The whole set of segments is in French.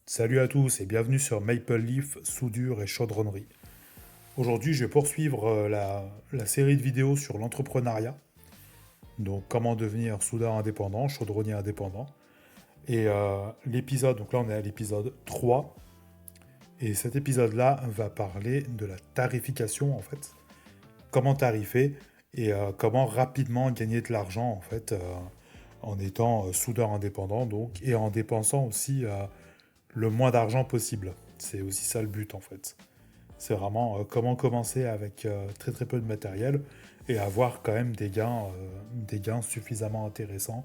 Salut à tous et bienvenue sur Maple Leaf Soudure et Chaudronnerie. Aujourd'hui, je vais poursuivre la série de vidéos sur l'entrepreneuriat. Donc, comment devenir soudeur indépendant, chaudronnier indépendant. Et donc là, on est à l'épisode 3. Et cet épisode-là va parler de la tarification, en fait. Comment tarifer et comment rapidement gagner de l'argent, en fait, en étant soudeur indépendant, donc, et en dépensant aussi le moins d'argent possible. C'est aussi ça le but en fait. C'est vraiment comment commencer avec très très peu de matériel et avoir quand même des gains suffisamment intéressants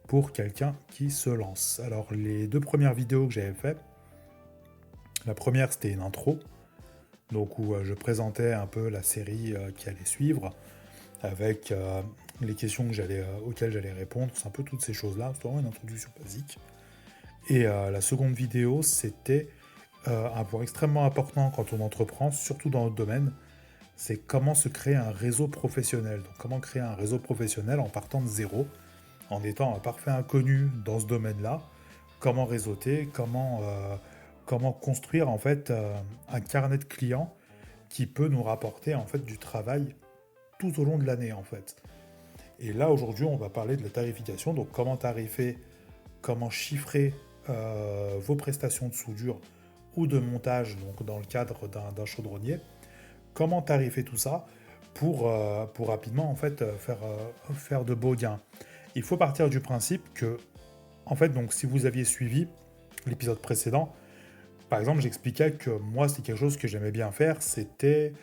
pour quelqu'un qui se lance. Alors les deux premières vidéos que j'avais faites, la première c'était une intro, donc où je présentais un peu la série qui allait suivre, avec les questions auxquelles j'allais répondre, c'est un peu toutes ces choses-là, c'est vraiment une introduction basique. Et la seconde vidéo, c'était un point extrêmement important quand on entreprend, surtout dans notre domaine, c'est comment se créer un réseau professionnel. Donc comment créer un réseau professionnel en partant de zéro, en étant un parfait inconnu dans ce domaine-là, comment réseauter, comment construire en fait un carnet de clients qui peut nous rapporter en fait du travail tout au long de l'année en fait. Et là aujourd'hui on va parler de la tarification, donc comment tarifer, comment chiffrer vos prestations de soudure ou de montage, donc dans le cadre d'un chaudronnier, comment tarifer tout ça pour rapidement en fait faire de beaux gains. Il faut partir du principe que, en fait, donc si vous aviez suivi l'épisode précédent, par exemple, j'expliquais que moi, c'est quelque chose que j'aimais bien faire, c'était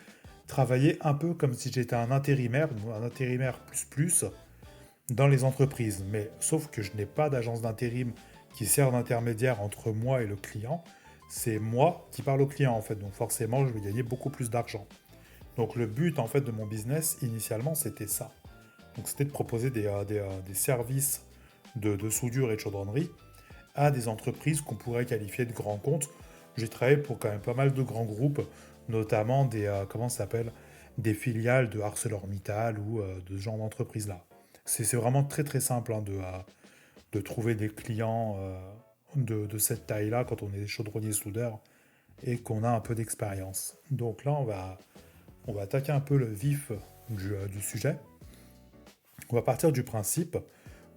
travailler un peu comme si j'étais un intérimaire plus, dans les entreprises. Mais sauf que je n'ai pas d'agence d'intérim qui sert d'intermédiaire entre moi et le client. C'est moi qui parle au client en fait. Donc forcément, je vais gagner beaucoup plus d'argent. Donc le but en fait de mon business initialement, c'était ça. Donc c'était de proposer des services de soudure et de chaudronnerie à des entreprises qu'on pourrait qualifier de grands comptes. J'ai travaillé pour quand même pas mal de grands groupes, notamment comment ça s'appelle, des filiales de ArcelorMittal ou de ce genre d'entreprise-là. C'est vraiment très très simple hein, de trouver des clients de cette taille-là quand on est chaudronnier soudeur et qu'on a un peu d'expérience. Donc là, on va attaquer un peu le vif du sujet. On va partir du principe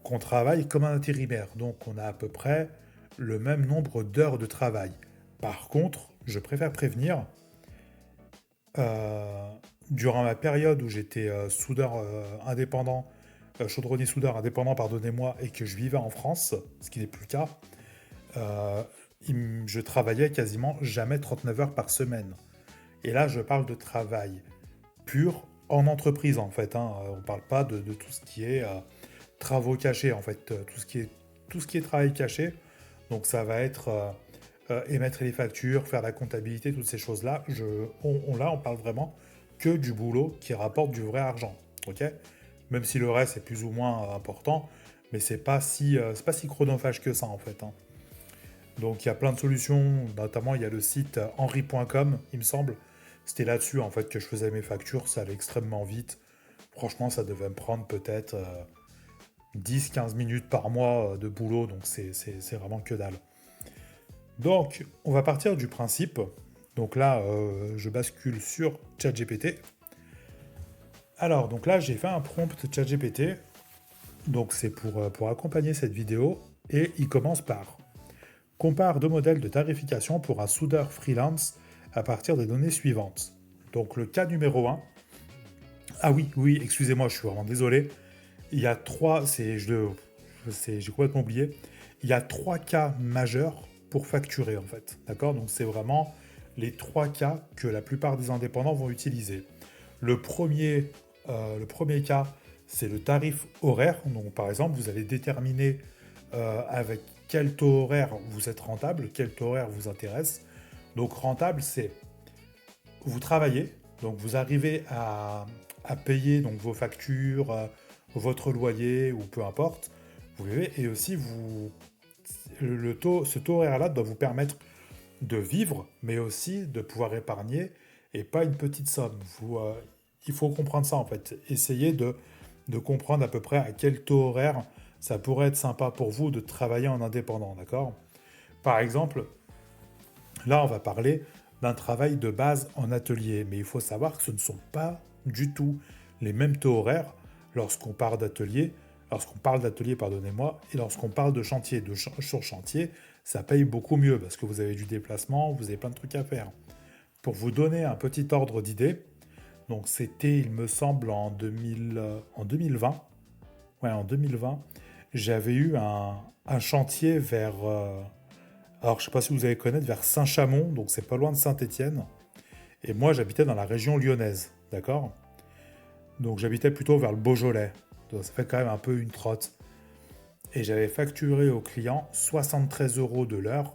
qu'on travaille comme un intérimaire, donc on a à peu près le même nombre d'heures de travail. Par contre, je préfère prévenir, euh, durant ma période où j'étais soudeur indépendant, chaudronnier soudeur indépendant, pardonnez-moi, et que je vivais en France, ce qui n'est plus le cas, euh, je travaillais quasiment jamais 39 heures par semaine. Et là, je parle de travail pur en entreprise, en fait. Hein. On ne parle pas de tout ce qui est travaux cachés, en fait. Tout ce qui est travail caché. Donc, ça va être émettre les factures, faire la comptabilité, toutes ces choses-là. Là, on parle vraiment que du boulot qui rapporte du vrai argent. Ok. Même si le reste est plus ou moins important, mais c'est pas si chronophage que ça, en fait. Hein. Donc il y a plein de solutions, notamment il y a le site henry.com, il me semble. C'était là-dessus en fait que je faisais mes factures, ça allait extrêmement vite. Franchement, ça devait me prendre peut-être 10-15 minutes par mois de boulot, donc c'est vraiment que dalle. Donc, on va partir du principe. Donc là, je bascule sur ChatGPT. Alors, donc là, j'ai fait un prompt ChatGPT. Donc c'est pour accompagner cette vidéo. Et il commence par: compare deux modèles de tarification pour un soudeur freelance à partir des données suivantes. Donc le cas numéro un. Ah oui, oui, excusez-moi, je suis vraiment désolé. Il y a trois, j'ai complètement oublié. Il y a trois cas majeurs pour facturer en fait. D'accord. Donc c'est vraiment les trois cas que la plupart des indépendants vont utiliser. Le premier, le premier cas, c'est le tarif horaire. Donc par exemple, vous allez déterminer avec quel taux horaire vous êtes rentable, quel taux horaire vous intéresse. Donc rentable, c'est vous travaillez, donc vous arrivez à payer donc vos factures, votre loyer ou peu importe, vous vivez, et aussi ce taux horaire-là doit vous permettre de vivre, mais aussi de pouvoir épargner et pas une petite somme. Il faut comprendre ça en fait. Essayez de comprendre à peu près à quel taux horaire ça pourrait être sympa pour vous de travailler en indépendant, d'accord? Par exemple, Là, on va parler d'un travail de base en atelier, mais il faut savoir que ce ne sont pas du tout les mêmes taux horaires lorsqu'on parle d'atelier, pardonnez-moi, et lorsqu'on parle de chantier. Sur chantier, ça paye beaucoup mieux parce que vous avez du déplacement, vous avez plein de trucs à faire. Pour vous donner un petit ordre d'idée, donc c'était, il me semble, en 2020. Ouais, en 2020, j'avais eu un chantier vers... alors, je sais pas si vous allez connaître, vers Saint-Chamond, donc c'est pas loin de Saint-Étienne. Et moi, j'habitais dans la région lyonnaise, d'accord? Donc j'habitais plutôt vers le Beaujolais. Donc ça fait quand même un peu une trotte. Et j'avais facturé au client 73 euros de l'heure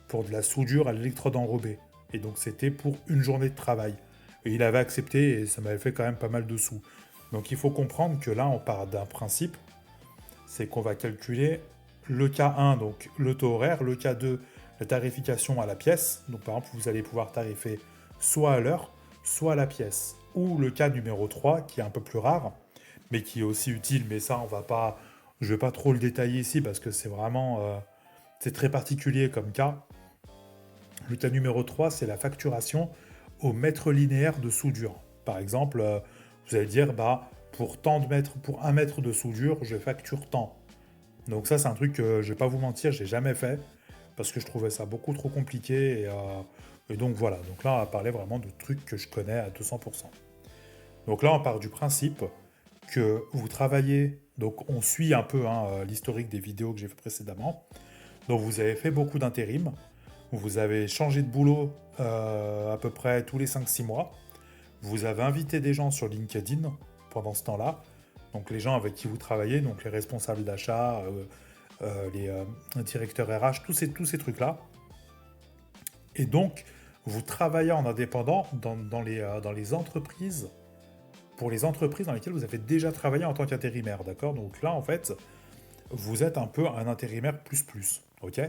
pour de la soudure à l'électrode enrobée. Et donc c'était pour une journée de travail. Et il avait accepté et ça m'avait fait quand même pas mal de sous. Donc il faut comprendre que là, on part d'un principe, c'est qu'on va calculer le cas 1, donc le taux horaire, le cas 2, la tarification à la pièce. Donc par exemple, vous allez pouvoir tarifer soit à l'heure, soit à la pièce. Ou le cas numéro 3, qui est un peu plus rare, mais qui est aussi utile, mais ça, je ne vais pas trop le détailler ici parce que c'est vraiment, c'est très particulier comme cas. Le cas numéro 3, c'est la facturation au mètre linéaire de soudure. Par exemple, vous allez dire, bah, pour 1 mètre de soudure, je facture tant. Donc ça, c'est un truc que je vais pas vous mentir, j'ai jamais fait parce que je trouvais ça beaucoup trop compliqué et donc voilà. Donc là, on va parler vraiment de trucs que je connais à 200%. Donc là, on part du principe que vous travaillez, donc on suit un peu l'historique des vidéos que j'ai fait précédemment. Donc vous avez fait beaucoup d'intérim, vous avez changé de boulot à peu près tous les 5-6 mois, vous avez invité des gens sur LinkedIn pendant ce temps-là, donc les gens avec qui vous travaillez, donc les responsables d'achat, les directeurs RH, tous ces trucs-là. Et donc, vous travaillez en indépendant dans les entreprises, pour les entreprises dans lesquelles vous avez déjà travaillé en tant qu'intérimaire, d'accord? Donc là, en fait, vous êtes un peu un intérimaire plus plus, ok?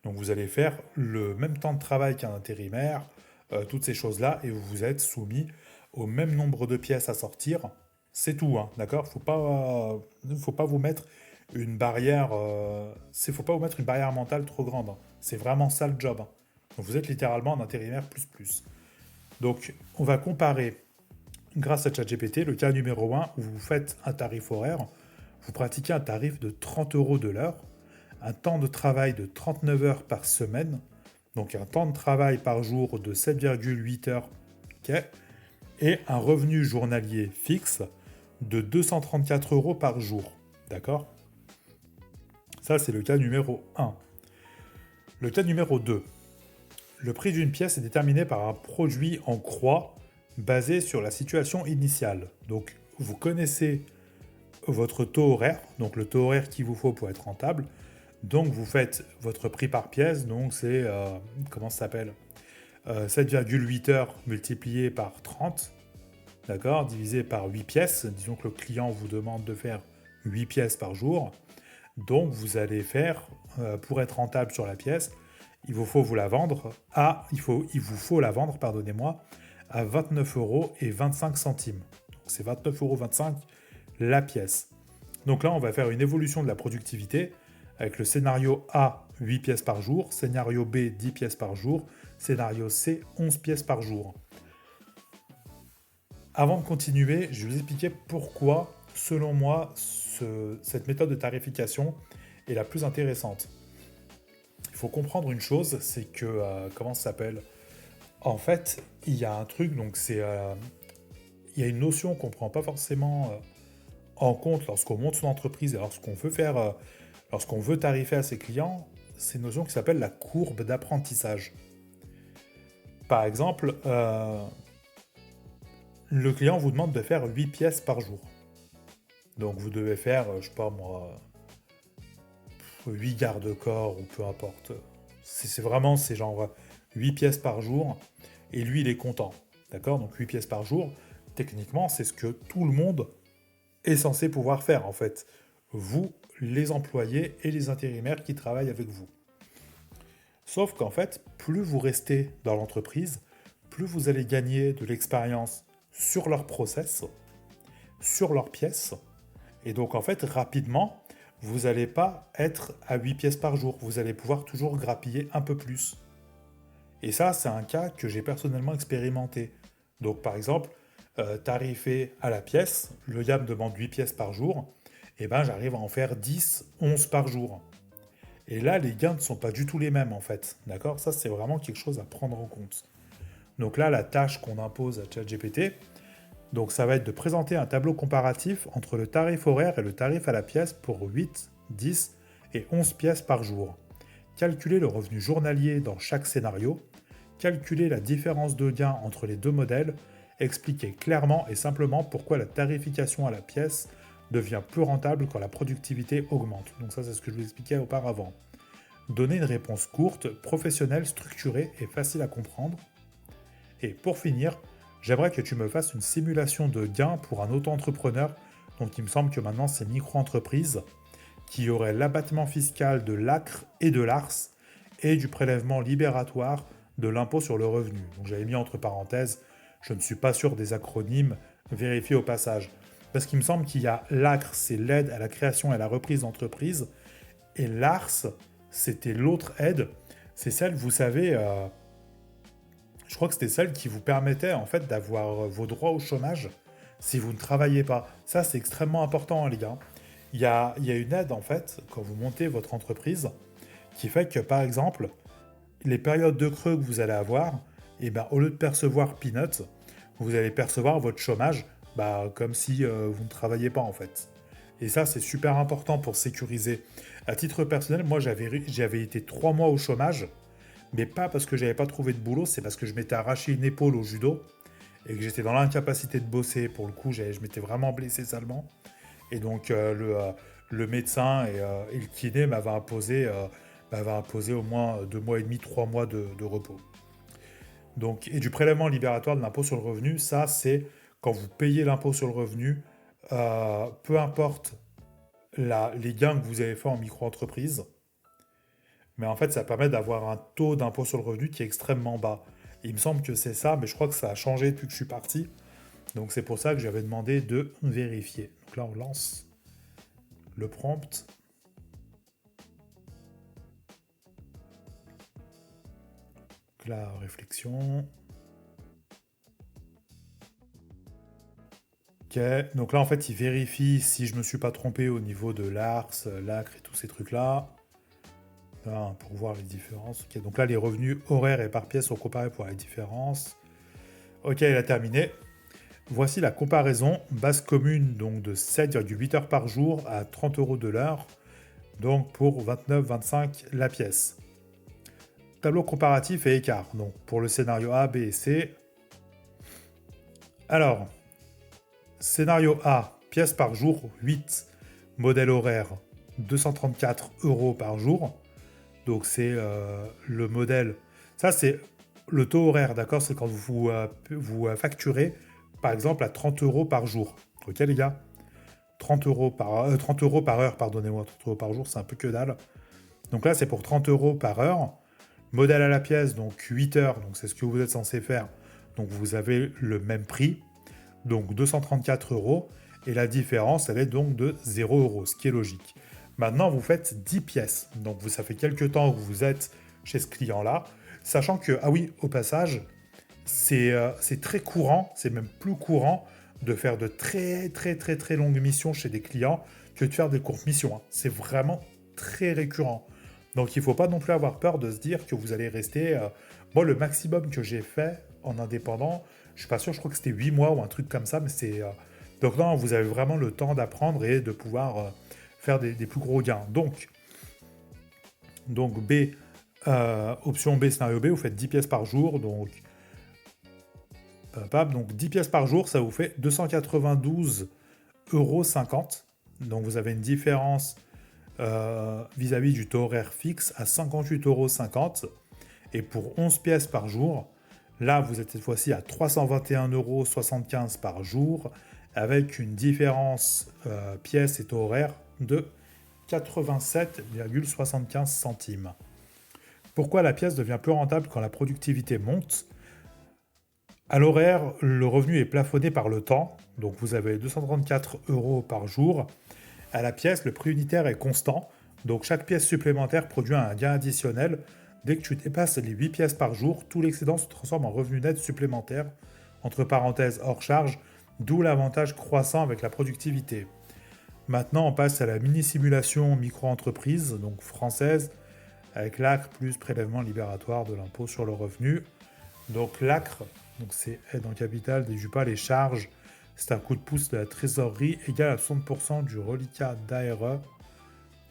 Donc vous allez faire le même temps de travail qu'un intérimaire, toutes ces choses-là, et vous êtes soumis au même nombre de pièces à sortir. C'est tout, hein, d'accord? Faut pas vous mettre une barrière, faut pas vous mettre une barrière mentale trop grande, hein. C'est vraiment ça le job, hein. Donc vous êtes littéralement un intérimaire plus plus. Donc on va comparer, grâce à ChatGPT, le cas numéro 1 où vous faites un tarif horaire, vous pratiquez un tarif de 30 euros de l'heure, un temps de travail de 39 heures par semaine, donc un temps de travail par jour de 7,8 heures, ok, et un revenu journalier fixe de 234 euros par jour. D'accord? Ça, c'est le cas numéro 1. Le cas numéro 2. Le prix d'une pièce est déterminé par un produit en croix basé sur la situation initiale. Donc, vous connaissez votre taux horaire, donc le taux horaire qu'il vous faut pour être rentable. Donc, vous faites votre prix par pièce, donc c'est, comment ça s'appelle 7,8 heures multiplié par 30, d'accord, divisé par 8 pièces. Disons que le client vous demande de faire 8 pièces par jour. Donc, vous allez faire, pour être rentable sur la pièce, il vous faut la vendre pardonnez-moi, à 29,25 €. Donc c'est 29,25 € la pièce. Donc là, on va faire une évolution de la productivité avec le scénario A, 8 pièces par jour, scénario B, 10 pièces par jour, scénario C, 11 pièces par jour. Avant de continuer, je vais vous expliquer pourquoi, selon moi, cette méthode de tarification est la plus intéressante. Il faut comprendre une chose, c'est que, comment ça s'appelle? En fait, il y a un truc, donc il y a une notion qu'on ne prend pas forcément en compte lorsqu'on monte son entreprise et lorsqu'on veut tarifer à ses clients, c'est une notion qui s'appelle la courbe d'apprentissage. Par exemple, le client vous demande de faire 8 pièces par jour. Donc vous devez faire, je sais pas moi, 8 garde-corps ou peu importe. C'est genre 8 pièces par jour et lui il est content. D'accord? Donc 8 pièces par jour, techniquement c'est ce que tout le monde est censé pouvoir faire en fait. Vous, les employés et les intérimaires qui travaillent avec vous. Sauf qu'en fait, plus vous restez dans l'entreprise, plus vous allez gagner de l'expérience sur leur process, sur leurs pièces. Et donc en fait, rapidement, vous n'allez pas être à 8 pièces par jour. Vous allez pouvoir toujours grappiller un peu plus. Et ça, c'est un cas que j'ai personnellement expérimenté. Donc par exemple, tarifé à la pièce, le gars me demande 8 pièces par jour, et ben j'arrive à en faire 10, 11 par jour. Et là, les gains ne sont pas du tout les mêmes en fait. D'accord? Ça, c'est vraiment quelque chose à prendre en compte. Donc là, la tâche qu'on impose à ChatGPT, donc ça va être de présenter un tableau comparatif entre le tarif horaire et le tarif à la pièce pour 8, 10 et 11 pièces par jour. Calculer le revenu journalier dans chaque scénario, calculer la différence de gain entre les deux modèles, expliquer clairement et simplement pourquoi la tarification à la pièce devient plus rentable quand la productivité augmente. Donc ça, c'est ce que je vous expliquais auparavant. Donner une réponse courte, professionnelle, structurée et facile à comprendre. Et pour finir, j'aimerais que tu me fasses une simulation de gain pour un auto-entrepreneur, donc il me semble que maintenant c'est micro-entreprise, qui aurait l'abattement fiscal de l'ACRE et de l'ARS et du prélèvement libératoire de l'impôt sur le revenu. Donc j'avais mis entre parenthèses, je ne suis pas sûr des acronymes, vérifiez au passage. Parce qu'il me semble qu'il y a l'ACRE, c'est l'aide à la création et à la reprise d'entreprise, et l'ARS, c'était l'autre aide, c'est celle, vous savez, je crois que c'était celle qui vous permettait en fait d'avoir vos droits au chômage si vous ne travaillez pas. Ça, c'est extrêmement important, hein, les gars. Il y a une aide en fait quand vous montez votre entreprise qui fait que par exemple, les périodes de creux que vous allez avoir, et ben, au lieu de percevoir peanuts, vous allez percevoir votre chômage comme si vous ne travailliez pas en fait. Et ça, c'est super important pour sécuriser. À titre personnel, moi, j'avais été 3 mois au chômage, mais pas parce que j'avais pas trouvé de boulot, c'est parce que je m'étais arraché une épaule au judo et que j'étais dans l'incapacité de bosser. Pour le coup, je m'étais vraiment blessé salement. Et donc, le médecin et le kiné m'avaient imposé au moins 2 mois et demi, 3 mois de repos. Donc, et du prélèvement libératoire de l'impôt sur le revenu, ça, c'est quand vous payez l'impôt sur le revenu, peu importe les gains que vous avez fait en micro-entreprise, mais en fait, ça permet d'avoir un taux d'impôt sur le revenu qui est extrêmement bas. Il me semble que c'est ça, mais je crois que ça a changé depuis que je suis parti. Donc c'est pour ça que j'avais demandé de vérifier. Donc là, on lance le prompt. Donc la réflexion. Ok, donc là en fait il vérifie si je me suis pas trompé au niveau de l'ARS, l'ACRE et tous ces trucs-là. Pour voir les différences. Ok, donc là les revenus horaires et par pièce sont comparés pour les différences. Ok, il a terminé. Voici la comparaison base commune donc de 7,8 heures par jour à 30 euros de l'heure, donc pour 29,25 la pièce. Tableau comparatif et écart, donc pour le scénario A, B et C. Alors, scénario A, pièce par jour 8, modèle horaire 234 euros par jour. Donc c'est le modèle. Ça c'est le taux horaire, d'accord? C'est quand vous facturez par exemple à 30 euros par jour. Ok les gars? 30 euros par heure, pardonnez-moi, 30 euros par jour, c'est un peu que dalle. Donc là c'est pour 30 euros par heure. Modèle à la pièce, donc 8 heures, donc c'est ce que vous êtes censé faire. Donc vous avez le même prix, donc 234 euros. Et la différence, elle est donc de 0 euros, ce qui est logique. Maintenant, vous faites 10 pièces. Donc, ça fait quelques temps que vous êtes chez ce client-là. Sachant que, ah oui, au passage, c'est très courant, c'est même plus courant de faire de très, très, très, très longues missions chez des clients que de faire des courtes missions, hein. C'est vraiment très récurrent. Donc, il ne faut pas non plus avoir peur de se dire que vous allez rester... Moi, le maximum que j'ai fait en indépendant, je suis pas sûr, je crois que c'était 8 mois ou un truc comme ça, mais c'est... Donc non, vous avez vraiment le temps d'apprendre et de pouvoir faire des plus gros gains. Donc B, option B, scénario B, vous faites 10 pièces par jour. Donc 10 pièces par jour, ça vous fait 292,50 euros. Donc vous avez une différence vis-à-vis du taux horaire fixe à 58,50 euros. Et pour 11 pièces par jour, là vous êtes cette fois-ci à 321,75 euros par jour, avec une différence pièce et taux horaire de 87,75 centimes. Pourquoi la pièce devient plus rentable quand la productivité monte? À l'horaire, le revenu est plafonné par le temps, donc vous avez 234 euros par jour. À la pièce, le prix unitaire est constant, donc chaque pièce supplémentaire produit un gain additionnel Dès que tu dépasses les 8 pièces par jour, tout l'excédent se transforme en revenu net supplémentaire, entre parenthèses hors charge, d'où l'avantage croissant avec la productivité. Maintenant, on passe à la mini-simulation micro-entreprise, donc française, avec l'ACRE plus prélèvement libératoire de l'impôt sur le revenu. Donc l'ACRE, donc c'est aide en capital, déduit pas les charges, c'est un coup de pouce de la trésorerie égal à 60% du reliquat d'ARE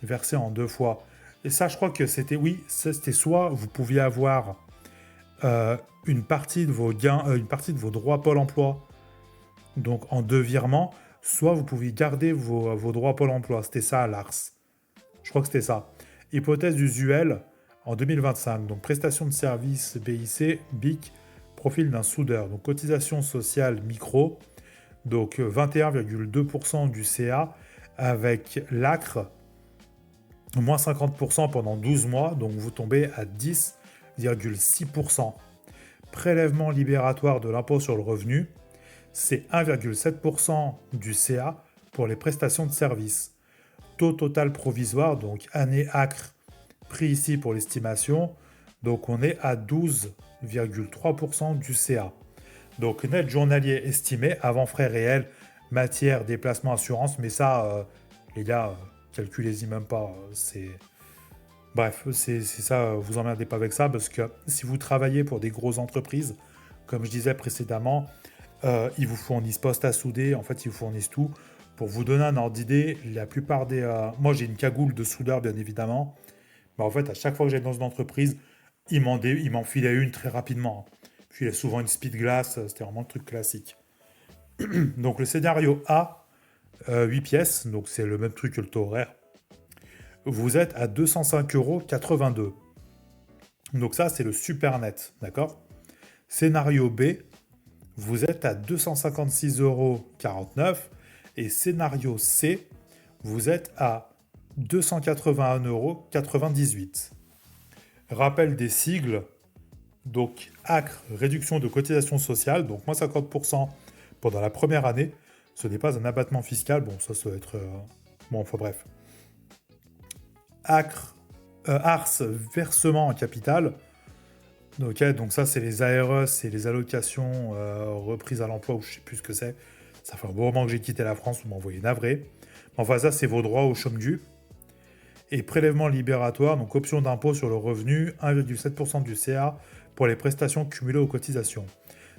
versé en 2 fois. Et ça, je crois que c'était, oui, ça, c'était soit vous pouviez avoir une partie de vos gains, une partie de vos droits Pôle emploi, donc en 2 virements, soit vous pouviez garder vos droits Pôle emploi. C'était ça, l'ARS. Je crois que c'était ça. Hypothèse usuelle en 2025. Donc prestation de service BIC, BIC, profil d'un soudeur. Donc cotisation sociale micro, donc 21,2% du CA avec l'ACRE, moins 50% pendant 12 mois, donc vous tombez à 10,6%. Prélèvement libératoire de l'impôt sur le revenu, c'est 1,7% du CA pour les prestations de services. Taux total provisoire, donc année ACRE, pris ici pour l'estimation, donc on est à 12,3% du CA. Donc net journalier estimé avant frais réels, matière, déplacement, assurance, mais ça, les gars, calculez-y même pas. Bref, c'est ça, vous emmerdez pas avec ça, parce que si vous travaillez pour des grosses entreprises, comme je disais précédemment, ils vous fournissent poste à souder, en fait ils vous fournissent tout. Pour vous donner un ordre d'idée, la plupart des... moi j'ai une cagoule de soudeur bien évidemment, mais en fait à chaque fois que j'allais dans une entreprise, ils m'en filaient une très rapidement. Puis il y a souvent une speed glass, c'était vraiment le truc classique. Donc le scénario A, 8 pièces, donc c'est le même truc que le taux horaire. Vous êtes à 205,82 €. Donc ça c'est le super net, d'accord? Scénario B, vous êtes à 256,49 € et scénario C, vous êtes à 281,98 €. Rappel des sigles, donc ACRE, réduction de cotisation sociale, donc moins 50% pendant la première année. Ce n'est pas un abattement fiscal, bon ça doit être... bon, enfin bref. ACRE, ARS, versement en capital. Ok, donc ça c'est les ARE, c'est les allocations reprises à l'emploi, ou je sais plus ce que c'est. Ça fait un bon moment que j'ai quitté la France, vous m'envoyez navré. Enfin ça c'est vos droits au chôme dû. Et prélèvement libératoire, donc option d'impôt sur le revenu, 1,7% du CA pour les prestations cumulées aux cotisations.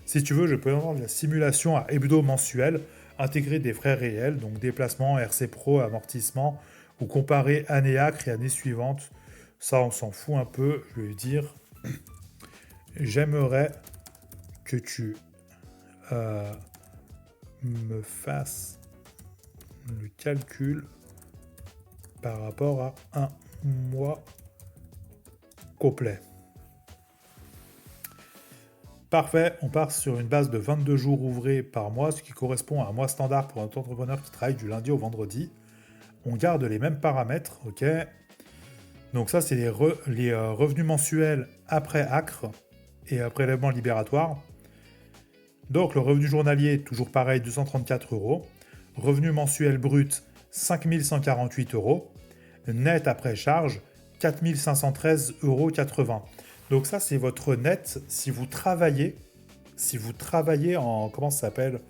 Si tu veux, je peux avoir de la simulation à hebdo-mensuel, intégrer des frais réels, donc déplacement, RC Pro, amortissement, ou comparer année ACRE et année suivante. Ça, on s'en fout un peu, je vais dire. J'aimerais que tu me fasses le calcul par rapport à un mois complet. Parfait, on part sur une base de 22 jours ouvrés par mois, ce qui correspond à un mois standard pour un entrepreneur qui travaille du lundi au vendredi. On garde les mêmes paramètres, ok. Donc ça, c'est les revenus mensuels après ACRE et prélèvement libératoire. Donc le revenu journalier, toujours pareil, 234 €. Revenu mensuel brut, 5148 €. Net après charge, 4513,80 €. Donc ça, c'est votre net si vous travaillez en... Comment ça s'appelle?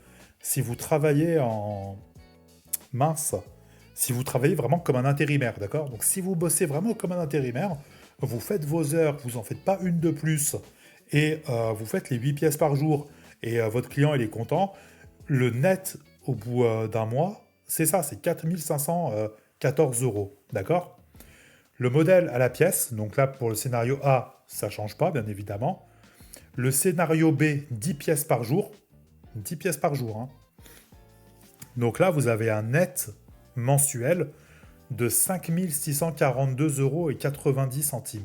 Si vous travaillez en... Mince. Si vous travaillez vraiment comme un intérimaire, d'accord? Donc si vous bossez vraiment comme un intérimaire, vous faites vos heures, vous en faites pas une de plus, et vous faites les 8 pièces par jour, et votre client il est content, le net au bout d'un mois, c'est ça, c'est 4514 €, d'accord? Le modèle à la pièce, donc là pour le scénario A, ça change pas bien évidemment. Le scénario B, 10 pièces par jour, 10 pièces par jour, hein. Donc là vous avez un net mensuel de 5642,90 €.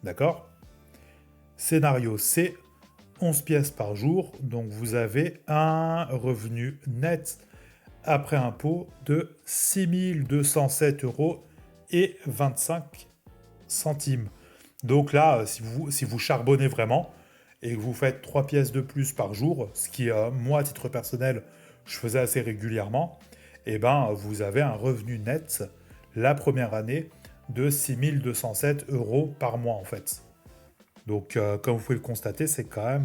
D'accord? Scénario C, 11 pièces par jour, donc vous avez un revenu net après impôt de 6207,25 €. Donc là, si vous charbonnez vraiment et que vous faites 3 pièces de plus par jour, ce qui, moi, à titre personnel, je faisais assez régulièrement, et ben, vous avez un revenu net la première année de 6 207 € par mois, en fait. Donc, comme vous pouvez le constater, c'est quand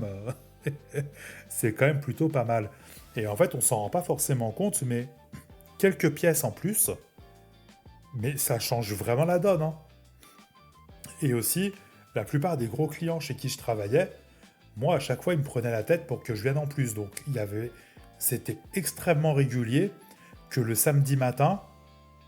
même plutôt pas mal. Et en fait, on s'en rend pas forcément compte, mais quelques pièces en plus, mais ça change vraiment la donne, hein. Et aussi, la plupart des gros clients chez qui je travaillais, moi, à chaque fois, ils me prenaient la tête pour que je vienne en plus. Donc, c'était extrêmement régulier que le samedi matin,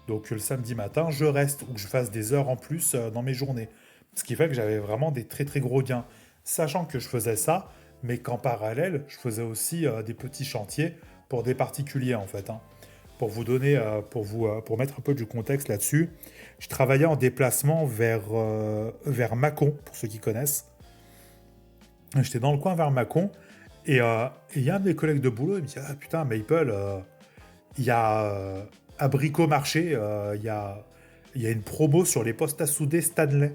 je reste ou que je fasse des heures en plus dans mes journées. Ce qui fait que j'avais vraiment des très très gros gains. Sachant que je faisais ça, mais qu'en parallèle, je faisais aussi des petits chantiers pour des particuliers en fait, hein. Pour vous donner, pour mettre un peu du contexte là-dessus, je travaillais en déplacement vers Mâcon, pour ceux qui connaissent. J'étais dans le coin vers Mâcon, et il y a un de mes collègues de boulot, il me dit: «Ah putain, Maple, il y a à Bricomarché, il y a une promo sur les postes à souder Stanley.»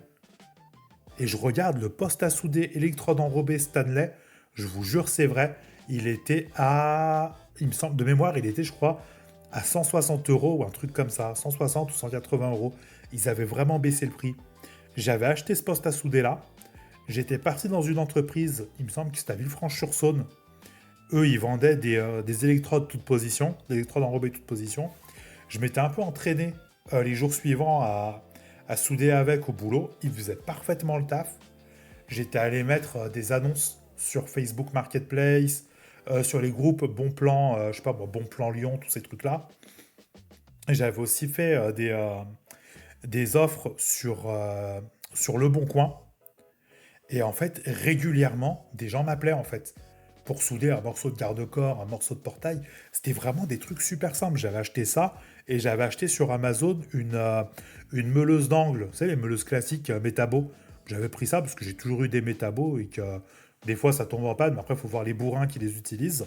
Et je regarde le poste à souder électrode enrobée Stanley, je vous jure, c'est vrai, il était il me semble, de mémoire, il était, je crois, à 160 € ou un truc comme ça, 160 ou 180 €. Ils avaient vraiment baissé le prix. J'avais acheté ce poste à souder là. J'étais parti dans une entreprise, il me semble que c'était à Villefranche-sur-Saône. Eux, ils vendaient des électrodes toute position, des électrodes enrobées toute position. Je m'étais un peu entraîné les jours suivants à souder avec au boulot. Ils faisaient parfaitement le taf. J'étais allé mettre des annonces sur Facebook Marketplace, sur les groupes Bon Plan, je sais pas, Bon Plan Lyon, tous ces trucs-là. J'avais aussi fait des offres sur Le Bon Coin. Et en fait, régulièrement, des gens m'appelaient en fait pour souder un morceau de garde-corps, un morceau de portail. C'était vraiment des trucs super simples. J'avais acheté ça et j'avais acheté sur Amazon une meuleuse d'angle. Vous savez, les meuleuses classiques métabo. J'avais pris ça parce que j'ai toujours eu des métabos et que des fois ça tombe en panne, mais après il faut voir les bourrins qui les utilisent.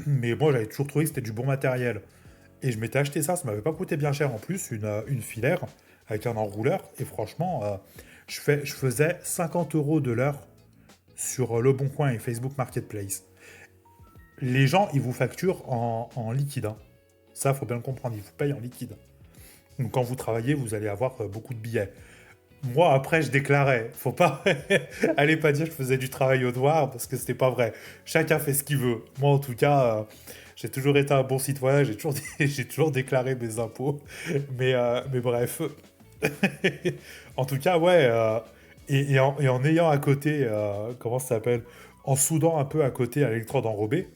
Mais moi j'avais toujours trouvé que c'était du bon matériel. Et je m'étais acheté ça m'avait pas coûté bien cher en plus, une filaire avec un enrouleur. Et franchement, je faisais 50 € de l'heure sur Le Bon Coin et Facebook Marketplace. Les gens, ils vous facturent en liquide, hein. Ça, faut bien le comprendre, ils vous payent en liquide. Donc quand vous travaillez, vous allez avoir beaucoup de billets. Moi, après, je déclarais. Faut pas... Allez pas dire que je faisais du travail au noir, parce que c'était pas vrai. Chacun fait ce qu'il veut. Moi, en tout cas, j'ai toujours été un bon citoyen, j'ai toujours déclaré mes impôts. Mais bref. En tout cas, ouais. Et en ayant à côté, comment ça s'appelle? En soudant un peu à côté à l'électrode enrobée,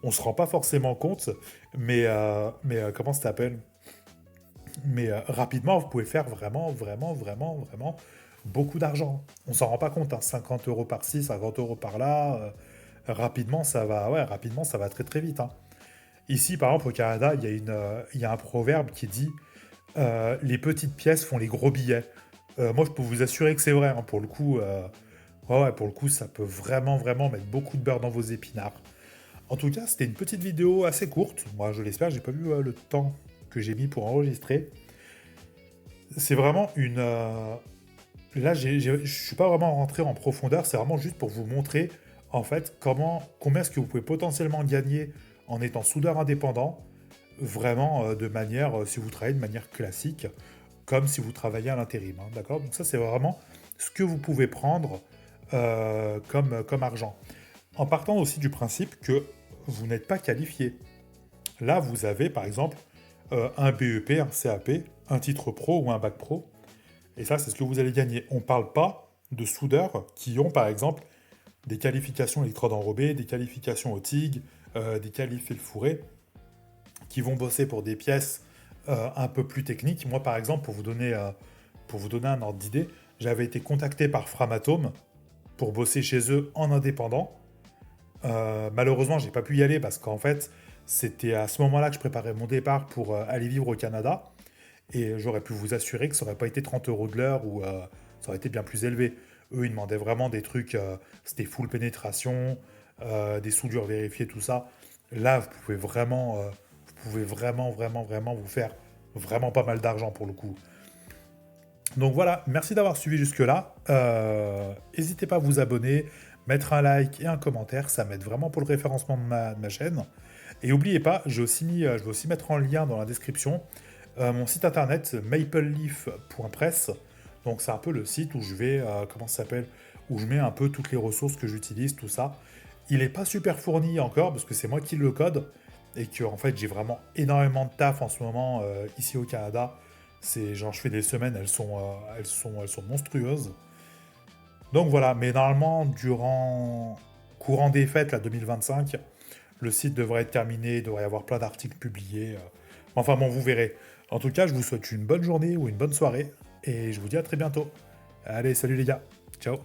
on se rend pas forcément compte, mais comment ça s'appelle? Mais rapidement, vous pouvez faire vraiment, vraiment, vraiment, vraiment beaucoup d'argent. On s'en rend pas compte, hein, 50 € par-ci, 50 € par-là. Rapidement, ça va, ouais, rapidement, ça va très très vite, hein. Ici, par exemple, au Canada, il y a un proverbe qui dit les petites pièces font les gros billets. Moi, je peux vous assurer que c'est vrai, hein, pour le coup. Ouais, pour le coup, ça peut vraiment, vraiment mettre beaucoup de beurre dans vos épinards. En tout cas, c'était une petite vidéo assez courte. Moi, je l'espère, j'ai pas vu le temps que j'ai mis pour enregistrer. C'est vraiment une. Là, je suis pas vraiment rentré en profondeur, c'est vraiment juste pour vous montrer, en fait, combien est-ce que vous pouvez potentiellement gagner en étant soudeur indépendant, vraiment de manière, si vous travaillez de manière classique, comme si vous travaillez à l'intérim, hein, d'accord? Donc ça, c'est vraiment ce que vous pouvez prendre comme argent. En partant aussi du principe que vous n'êtes pas qualifié. Là, vous avez, par exemple, un BEP, un CAP, un titre pro ou un bac pro. Et ça, c'est ce que vous allez gagner. On ne parle pas de soudeurs qui ont, par exemple, des qualifications électrode enrobée, des qualifications au TIG, des qualifs fil fourré, qui vont bosser pour des pièces un peu plus techniques. Moi, par exemple, pour vous donner un ordre d'idée, j'avais été contacté par Framatome pour bosser chez eux en indépendant. Malheureusement, j'ai pas pu y aller parce qu'en fait, c'était à ce moment-là que je préparais mon départ pour aller vivre au Canada. Et j'aurais pu vous assurer que ça aurait pas été 30 € de l'heure ou ça aurait été bien plus élevé. Eux, ils demandaient vraiment des trucs, c'était full pénétration, des soudures vérifiées, tout ça. Là, vous pouvez vraiment, vraiment, vraiment vous faire vraiment pas mal d'argent pour le coup. Donc voilà, merci d'avoir suivi jusque-là. N'hésitez pas à vous abonner, mettre un like et un commentaire, ça m'aide vraiment pour le référencement de ma chaîne. Et n'oubliez pas, je vais aussi mettre en lien dans la description Mon site internet, mapleleaf.press. Donc c'est un peu le site où je vais, comment ça s'appelle, où je mets un peu toutes les ressources que j'utilise, tout ça. Il n'est pas super fourni encore parce que c'est moi qui le code et que en fait j'ai vraiment énormément de taf en ce moment ici au Canada. C'est genre je fais des semaines, elles sont monstrueuses. Donc voilà, mais normalement durant courant des fêtes là 2025, le site devrait être terminé, il devrait y avoir plein d'articles publiés. Enfin bon, vous verrez. En tout cas, je vous souhaite une bonne journée ou une bonne soirée et je vous dis à très bientôt. Allez, salut les gars. Ciao.